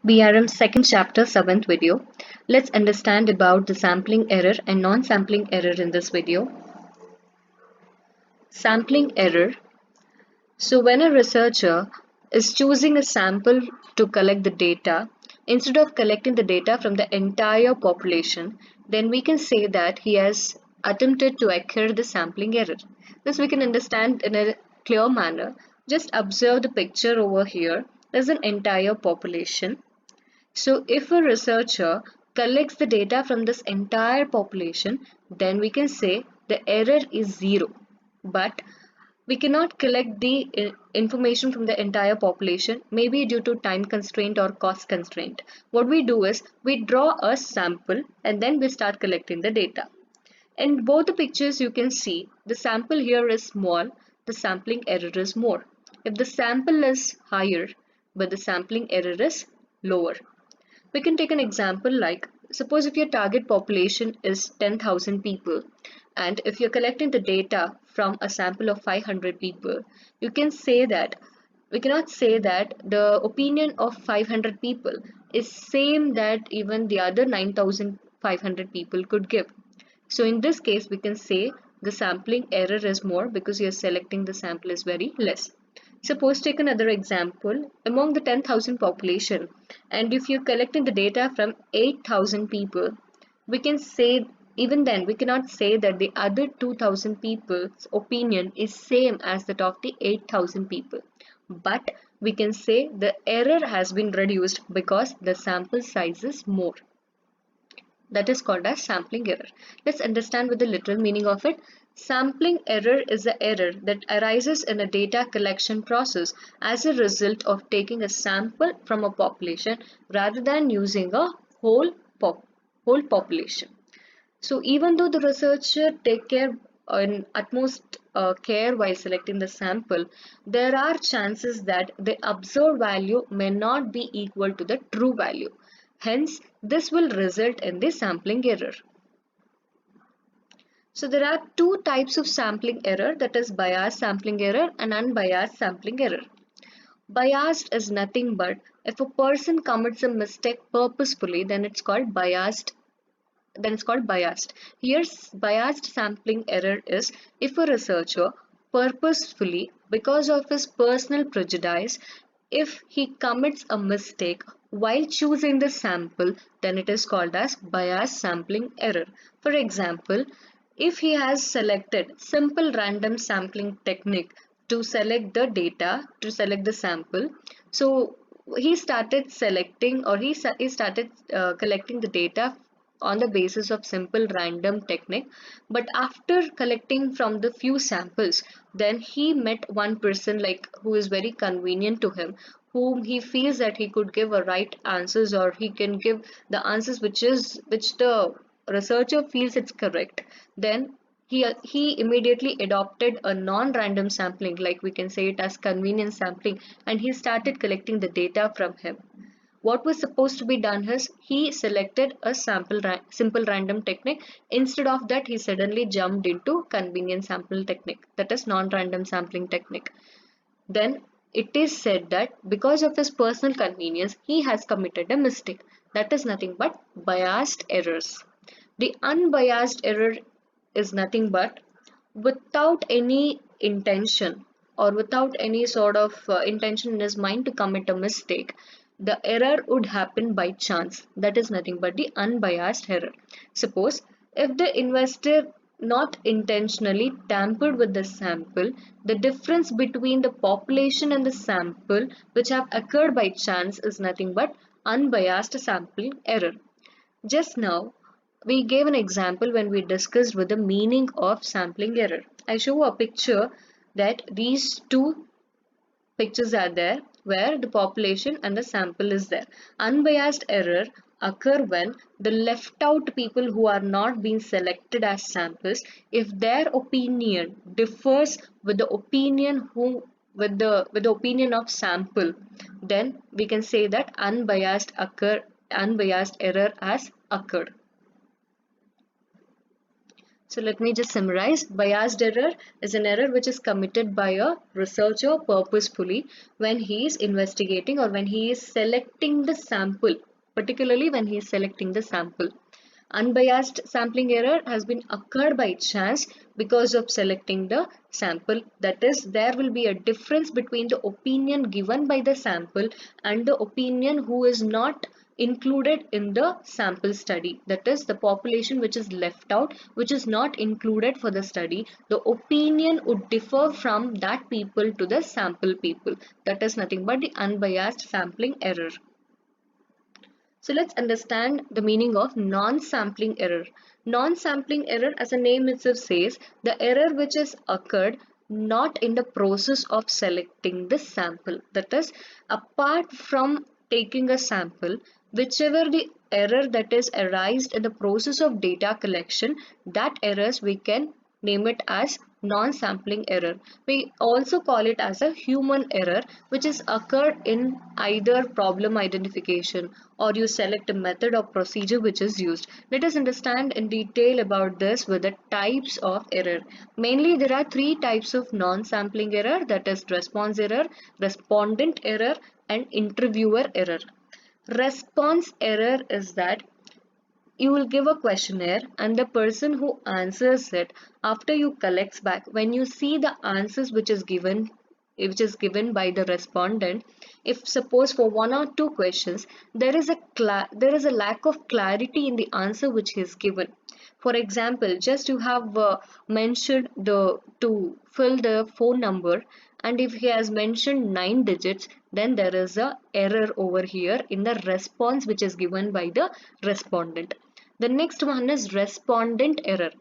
BRM second chapter 7th video. Let's understand about the sampling error and non-sampling error in this video. Sampling error. So when a researcher is choosing a sample to collect the data, instead of collecting the data from the entire population, then we can say that he has attempted to occur the sampling error. This we can understand in a clear manner. Just observe the picture over here. There's an entire population. So if a researcher collects the data from this entire population, then we can say the error is zero. But we cannot collect the information from the entire population, maybe due to time constraint or cost constraint. What we do is we draw a sample and then we start collecting the data. In both the pictures you can see the sample here is small, the sampling error is more. If the sample is higher, but the sampling error is lower. We can take an example like suppose if your target population is 10,000 people and if you're collecting the data from a sample of 500 people, you can say that we cannot say that the opinion of 500 people is same that even the other 9,500 people could give. So in this case, we can say the sampling error is more because you're selecting the sample is very less. Suppose take another example among the 10,000 population, and if you're collecting the data from 8,000 people, we can say even then we cannot say that the other 2,000 people's opinion is same as that of the 8,000 people. But we can say the error has been reduced because the sample size is more. That is called as sampling error. Let's understand with the literal meaning of it. Sampling error is the error that arises in a data collection process as a result of taking a sample from a population rather than using a whole population. So even though the researcher take care in utmost care while selecting the sample, there are chances that the observed value may not be equal to the true value. Hence, this will result in the sampling error. So there are two types of sampling error, that is biased sampling error and unbiased sampling error. Biased is nothing but if a person commits a mistake purposefully, then it's called biased. Here's biased sampling error is if a researcher purposefully, because of his personal prejudice, if he commits a mistake while choosing the sample, then it is called as biased sampling error. For example, if he has selected simple random sampling technique to select the data, to select the sample, so he started selecting or he started collecting the data on the basis of simple random technique, but after collecting from the few samples, then he met one person like who is very convenient to him, whom he feels that he could give a right answers or he can give the answers which the researcher feels it's correct. Then he immediately adopted a non-random sampling, like we can say it as convenience sampling, and he started collecting the data from him. What was supposed to be done is he selected a simple random technique. Instead of that, he suddenly jumped into convenience sample technique, that is non-random sampling technique. Then it is said that because of his personal convenience, he has committed a mistake. That is nothing but biased errors. The unbiased error is nothing but without any intention or without any sort of intention in his mind to commit a mistake, the error would happen by chance. That is nothing but the unbiased error. Suppose if the investor not intentionally tampered with the sample, the difference between the population and the sample which have occurred by chance is nothing but unbiased sampling error. Just now, we gave an example when we discussed with the meaning of sampling error. I show a picture that these two pictures are there where the population and the sample is there. Unbiased error occur when the left out people who are not being selected as samples, if their opinion differs with the opinion with the opinion of sample, then we can say that unbiased error has occurred. So let me just summarize. Biased error is an error which is committed by a researcher purposefully when he is investigating or when he is selecting the sample, particularly when he is selecting the sample. Unbiased sampling error has been occurred by chance because of selecting the sample. That is, there will be a difference between the opinion given by the sample and the opinion who is not included in the sample study. That is, the population which is left out, which is not included for the study, the opinion would differ from that people to the sample people. That is nothing but the unbiased sampling error. So let's understand the meaning of non-sampling error. Non-sampling error, as the name itself says, the error which has occurred not in the process of selecting the sample. That is, apart from taking a sample, whichever the error that is arised in the process of data collection, that errors we can name it as non-sampling error. We also call it as a human error, which is occurred in either problem identification or you select a method or procedure which is used. Let us understand in detail about this with the types of error. Mainly there are three types of non-sampling error, that is response error, respondent error and interviewer error. Response error is that you will give a questionnaire and the person who answers it, after you collects back, when you see the answers which is given by the respondent, if suppose for one or two questions there is a lack of clarity in the answer which is given. For example, just you have mentioned the to fill the phone number, and if he has mentioned 9 digits, then there is a error over here in the response which is given by the respondent. The next one is respondent error.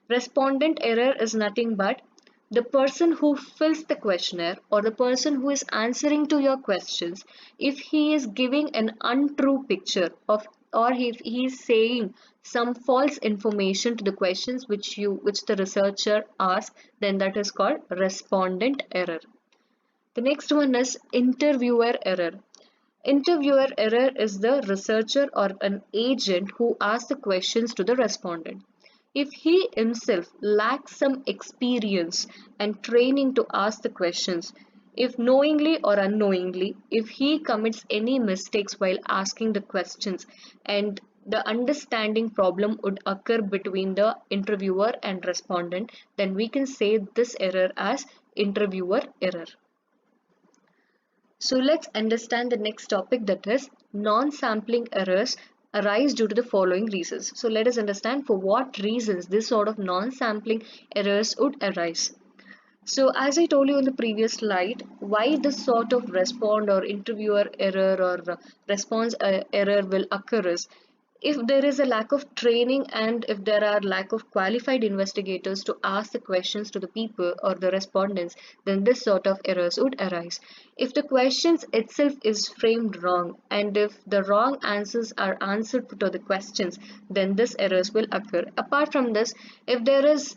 Respondent error is nothing but the person who fills the questionnaire or the person who is answering to your questions, if he is giving an untrue picture of, or if he is saying some false information to the questions which the researcher asked, then that is called respondent error. The next one is interviewer error. Interviewer error is the researcher or an agent who asks the questions to the respondent. If he himself lacks some experience and training to ask the questions, if knowingly or unknowingly, if he commits any mistakes while asking the questions, and the understanding problem would occur between the interviewer and respondent, then we can say this error as interviewer error. So let's understand the next topic, that is non-sampling errors arise due to the following reasons. So let us understand for what reasons this sort of non-sampling errors would arise. So as I told you in the previous slide, why this sort of respond or interviewer error or response error will occur is if there is a lack of training and if there are lack of qualified investigators to ask the questions to the people or the respondents, then this sort of errors would arise. If the questions itself is framed wrong and if the wrong answers are answered to the questions, then this errors will occur. Apart from this, if there is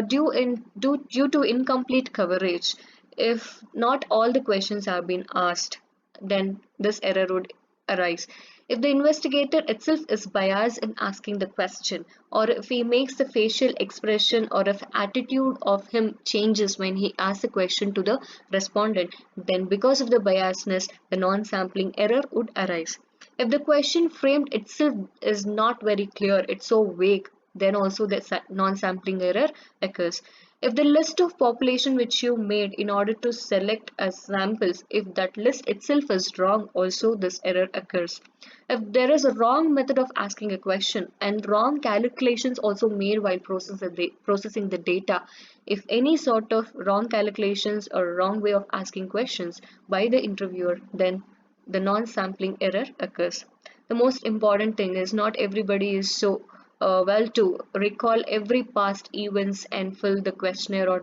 due to incomplete coverage, if not all the questions have been asked, then this error would arise. If the investigator itself is biased in asking the question, or if he makes the facial expression or if attitude of him changes when he asks a question to the respondent, then because of the biasness, the non-sampling error would arise. If the question framed itself is not very clear, it's so vague, then also the non-sampling error occurs. If the list of population which you made in order to select as samples, if that list itself is wrong, also this error occurs. If there is a wrong method of asking a question and wrong calculations also made while processing the data, if any sort of wrong calculations or wrong way of asking questions by the interviewer, then the non-sampling error occurs. The most important thing is not everybody is so well to recall every past events and fill the questionnaire or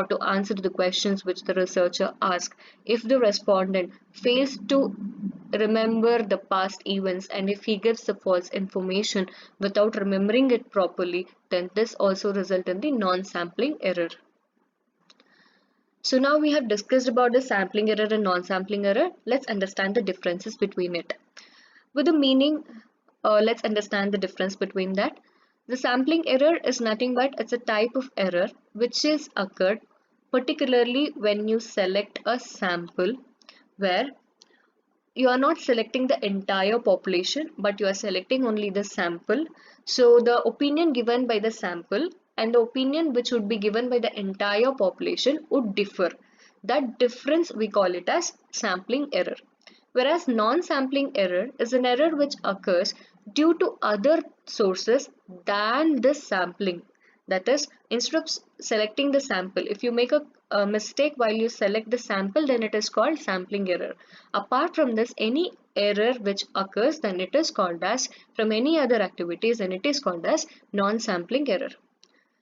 to answer to the questions which the researcher asked. If the respondent fails to remember the past events and if he gives the false information without remembering it properly, then this also result in the non-sampling error. So now we have discussed about the sampling error and non-sampling error. Let's understand the differences between it. With the meaning, let's understand the difference between that. The sampling error is nothing but it's a type of error which is occurred particularly when you select a sample where you are not selecting the entire population but you are selecting only the sample. So the opinion given by the sample and the opinion which would be given by the entire population would differ. That difference we call it as sampling error. Whereas non-sampling error is an error which occurs due to other sources than the sampling. That is, instead of selecting the sample, if you make a mistake while you select the sample, then it is called sampling error. Apart from this, any error which occurs, then it is called as, from any other activities, then it is called as non-sampling error.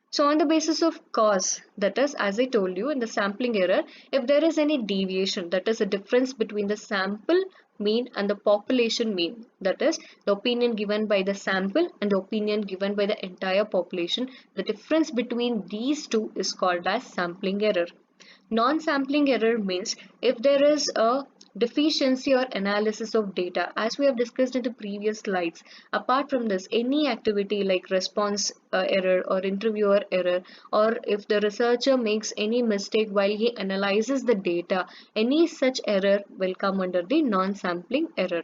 So on the basis of cause, that is, as I told you in the sampling error, if there is any deviation, that is a difference between the sample mean and the population mean, that is the opinion given by the sample and the opinion given by the entire population, the difference between these two is called as sampling error. Non-sampling error means if there is a deficiency or analysis of data, as we have discussed in the previous slides. Apart from this, any activity like response error or interviewer error, or if the researcher makes any mistake while he analyzes the data, any such error will come under the non-sampling error.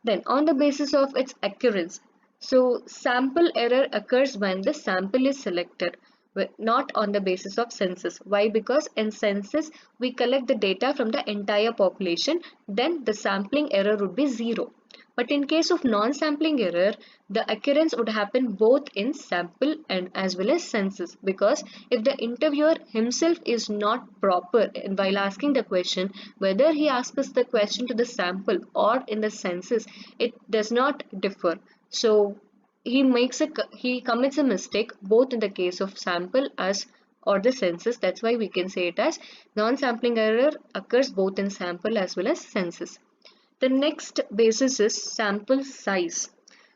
Then on the basis of its occurrence, so sample error occurs when the sample is selected, not on the basis of census. Why? Because in census we collect the data from the entire population, then the sampling error would be zero. But in case of non-sampling error, the occurrence would happen both in sample and as well as census, because if the interviewer himself is not proper while asking the question, whether he asks the question to the sample or in the census, it does not differ. So he commits a mistake both in the case of sample as or the census. That's why we can say it as non-sampling error occurs both in sample as well as census. The next basis is sample size.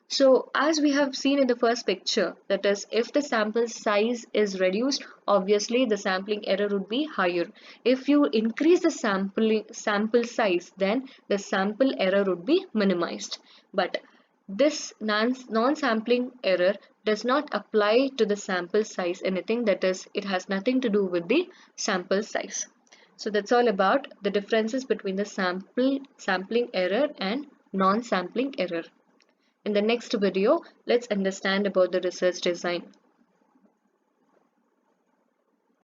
So as we have seen in the first picture, that is, if the sample size is reduced, obviously the sampling error would be higher. If you increase the sample size, then the sample error would be minimized. But this non-sampling error does not apply to the sample size anything, that is, it has nothing to do with the sample size. So that's all about the differences between the sampling error and non-sampling error. In the next video, let's understand about the research design.